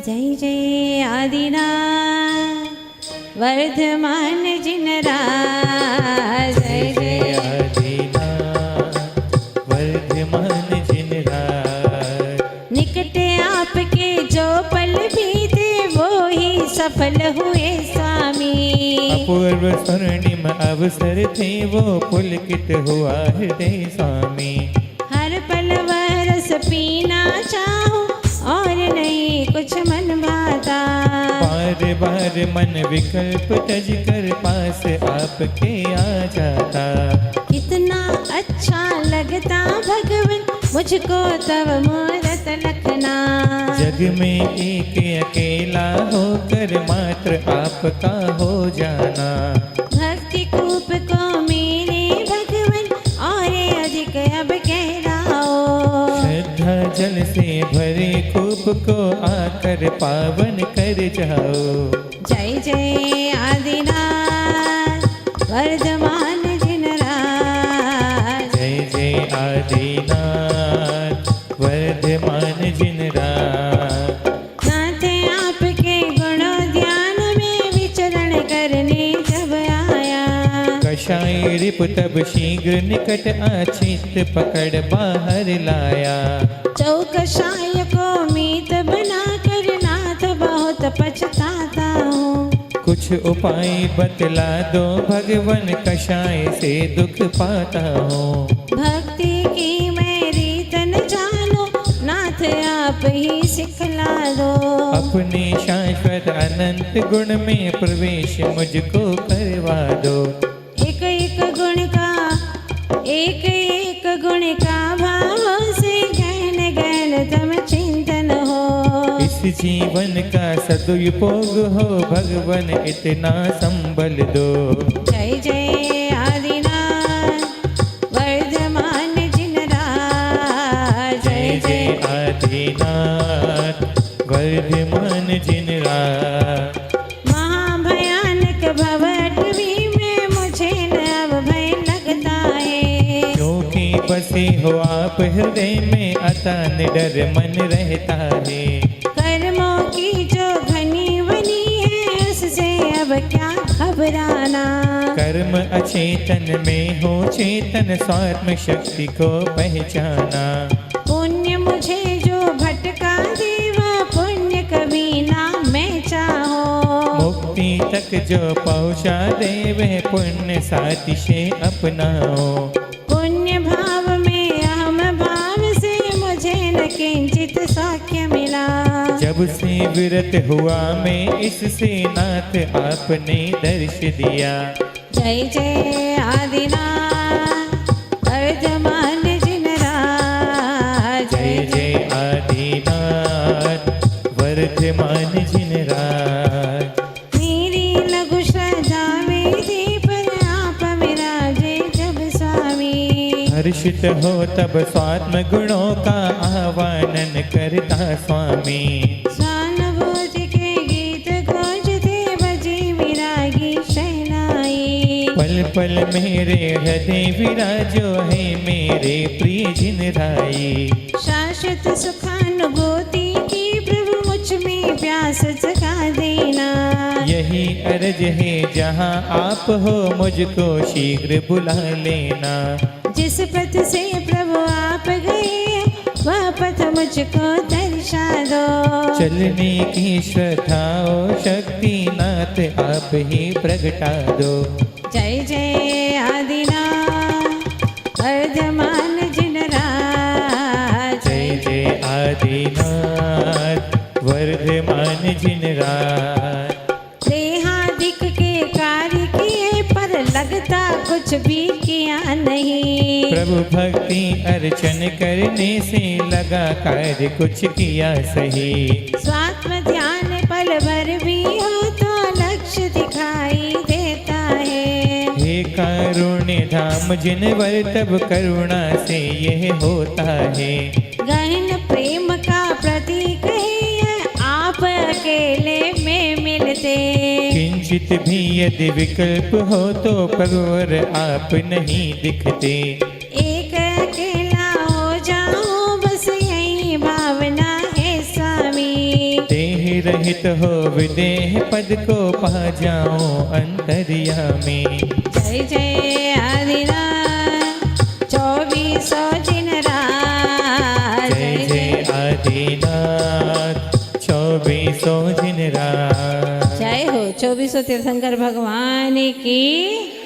जय जय आदिनाथ वर्धमान जिनराज। जय जय आदिनाथ वर्धमान जिनराज। निकट आपके जो पल बीते वो ही सफल हुए स्वामी। अपूर्व स्वर्णिम अवसर थे वो पुलकित हुआ हृदय स्वामी। हर पल वह रस पीना चाहूं और नहीं कुछ मन भाता। बार बार मन विकल्प तज कर पास आपके आ जाता। कितना अच्छा लगता भगवन मुझको तब मूरत लखना। जग में एक अकेला होकर मात्र आपका हो जाना। भक्ति कूप को मेरे भगवन और अधिक अब कहलाओ। श्रद्धा जल से भरे कूप को आकर पावन कर जाओ। जय जय आदिनाथ वर्धमान जिनराज। जय जय आदिनाथ वर्धमान जिनराज। नाथ आपके गुणोद्यान में विचरण करने जब आया। कषाय रिप तब शीघ्र निकट आचित पकड़ बाहर लाया। चौकशाय को मीत बना कर नाथ बहुत पछताता हूँ। कुछ उपाय बतला दो भगवन कषाय से दुख पाता हूँ। भक्ति की मैं रीत न जानू नाथ आप ही सिखला दो। अपने शाश्वत अनंत गुण में प्रवेश मुझको करवा दो। एक एक गुण का भाव से गहन गहन तम चिंतन हो। इस जीवन का सदुपयोग हो भगवन इतना संबल दो। जय जय आदिनाथ वर्धमान जिनराज। जय जय आदिनाथ वर्धमान जिनराज। महाभयानक भवटवी में मुझे न अब भय लगता है। क्योंकि बसे हो आप हृदय में अतः निडर मन रहता है। कर्मों की जो घनी बनी है उससे अब क्या घबराना। कर्म अचेतन में हो चेतन स्वात्म शक्ति को पहचाना। पुण्य मुझे जो भटका दे वह पुण्य कभी ना मैं चाहो। मुक्ति तक जो पहुँचा दे वह पुण्य साथी से अपनाओ। पुण्य भाव में अहम भाव से मुझे न किंचित सौख्य मिला। जब से विरत हुआ मैं इससे नाथ आपने दर्श दिया। जय जय आदिनाथ वर्धमान जिनराज। जय जय आदिनाथ वर्धमान जिनराज। मेरी लघु श्रद्धा विधि पर आप विराजे जब स्वामी। हर्षित हो तब स्वात्म गुणों का आह्वान करता स्वामी। स्वानुभूति के गीत गूंजते बजी विरागी शहनाई। पल पल मेरे हृदय विराजो है मेरे प्रिय जिनराई। शाश्वत सुखानुभूति की प्रभु मुझ में प्यास जगा देना। यही अर्ज है जहाँ आप हो मुझको शीघ्र बुला लेना। जिस पथ से प्रभु आप गए वह पथ मुझको दर्शा दो। चलने की श्रद्धा और शक्ति नाथ आप ही प्रगटा दो। जय जय आदिनाथ वर्धमान जिनराज। जय जय आदिनाथ वर्धमान जिनराज। देहादिक के कार्य किए पर लगता कुछ भी किया नहीं। प्रभु भक्ति अर्चन करने से लगा कार्य कुछ किया सही। स्वात्म ध्यान पल भर भी हो तो लक्ष्य दिखाई देता है। हे कारुण्य धाम जिनवर तब करुणा से यह होता है। गहन प्रेम का प्रतीक है आप अकेले में मिलते। किंचित भी यदि विकल्प हो तो परवर आप नहीं दिखते। एक अकेला हो जाऊं बस यही भावना है स्वामी। देह रहित हो विदेह पद को पा जाऊं अंतर्यामी। जय जय आदिनाथ 2400 दिन रात। जय जय आदिनाथ 2400 दिन रात। जय हो 2400 तीर्थंकर भगवान की।